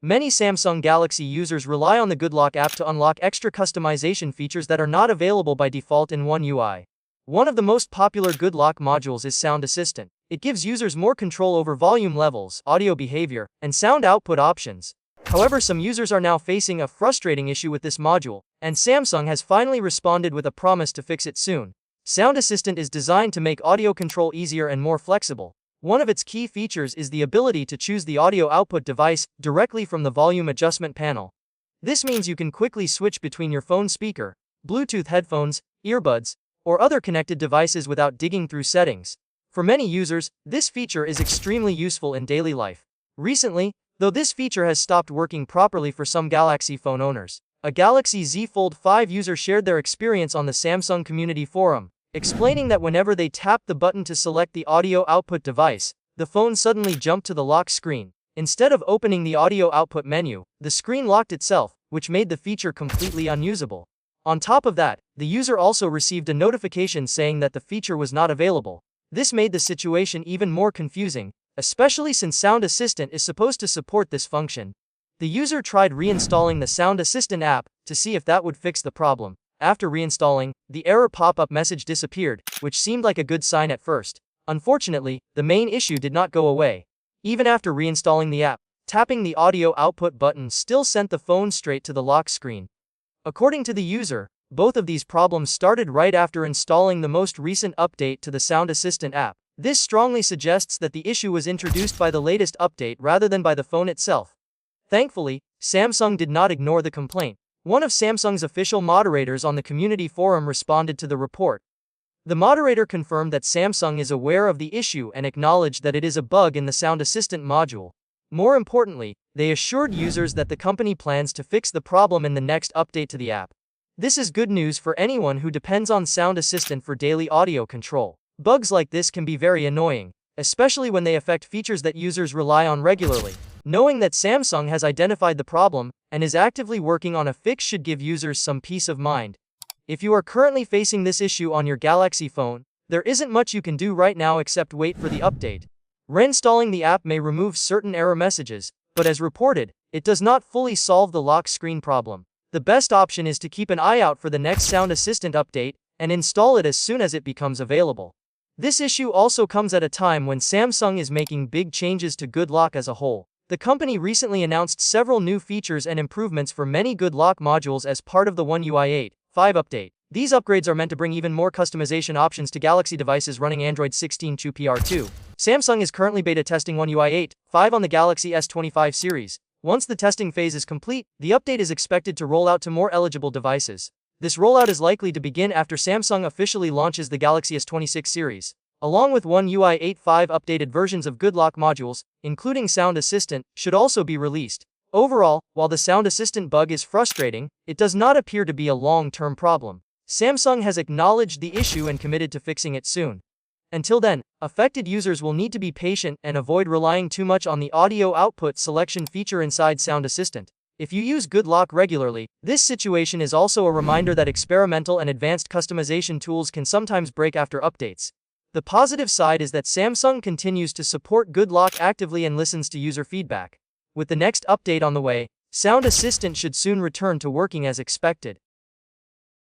Many Samsung Galaxy users rely on the Good Lock app to unlock extra customization features that are not available by default in One UI. One of the most popular Good Lock modules is Sound Assistant. It gives users more control over volume levels, audio behavior, and sound output options. However, some users are now facing a frustrating issue with this module, and Samsung has finally responded with a promise to fix it soon. Sound Assistant is designed to make audio control easier and more flexible. One of its key features is the ability to choose the audio output device directly from the volume adjustment panel. This means you can quickly switch between your phone speaker, Bluetooth headphones, earbuds, or other connected devices without digging through settings. For many users, this feature is extremely useful in daily life. Recently, though, this feature has stopped working properly for some Galaxy phone owners. A Galaxy Z Fold 5 user shared their experience on the Samsung community forum, explaining that whenever they tapped the button to select the audio output device, the phone suddenly jumped to the lock screen. Instead of opening the audio output menu, the screen locked itself, which made the feature completely unusable. On top of that, the user also received a notification saying that the feature was not available. This made the situation even more confusing, especially since Sound Assistant is supposed to support this function. The user tried reinstalling the Sound Assistant app to see if that would fix the problem. After reinstalling, the error pop-up message disappeared, which seemed like a good sign at first. Unfortunately, the main issue did not go away. Even after reinstalling the app, tapping the audio output button still sent the phone straight to the lock screen. According to the user, both of these problems started right after installing the most recent update to the Sound Assistant app. This strongly suggests that the issue was introduced by the latest update rather than by the phone itself. Thankfully, Samsung did not ignore the complaint. One of Samsung's official moderators on the community forum responded to the report. The moderator confirmed that Samsung is aware of the issue and acknowledged that it is a bug in the Sound Assistant module. More importantly, they assured users that the company plans to fix the problem in the next update to the app. This is good news for anyone who depends on Sound Assistant for daily audio control. Bugs like this can be very annoying, especially when they affect features that users rely on regularly. Knowing that Samsung has identified the problem and is actively working on a fix should give users some peace of mind. If you are currently facing this issue on your Galaxy phone, there isn't much you can do right now except wait for the update. Reinstalling the app may remove certain error messages, but as reported, it does not fully solve the lock screen problem. The best option is to keep an eye out for the next Sound Assistant update and install it as soon as it becomes available. This issue also comes at a time when Samsung is making big changes to Good Lock as a whole. The company recently announced several new features and improvements for many Good Lock modules as part of the One UI 8.5 update. These upgrades are meant to bring even more customization options to Galaxy devices running Android 16 to PR2. Samsung is currently beta testing One UI 8.5 on the Galaxy S25 series. Once the testing phase is complete, the update is expected to roll out to more eligible devices. This rollout is likely to begin after Samsung officially launches the Galaxy S26 series. Along with One UI 8.5, updated versions of Good Lock modules, including Sound Assistant, should also be released. Overall, while the Sound Assistant bug is frustrating, it does not appear to be a long-term problem. Samsung has acknowledged the issue and committed to fixing it soon. Until then, affected users will need to be patient and avoid relying too much on the audio output selection feature inside Sound Assistant. If you use Good Lock regularly, this situation is also a reminder that experimental and advanced customization tools can sometimes break after updates. The positive side is that Samsung continues to support Good Lock actively and listens to user feedback. With the next update on the way, Sound Assistant should soon return to working as expected.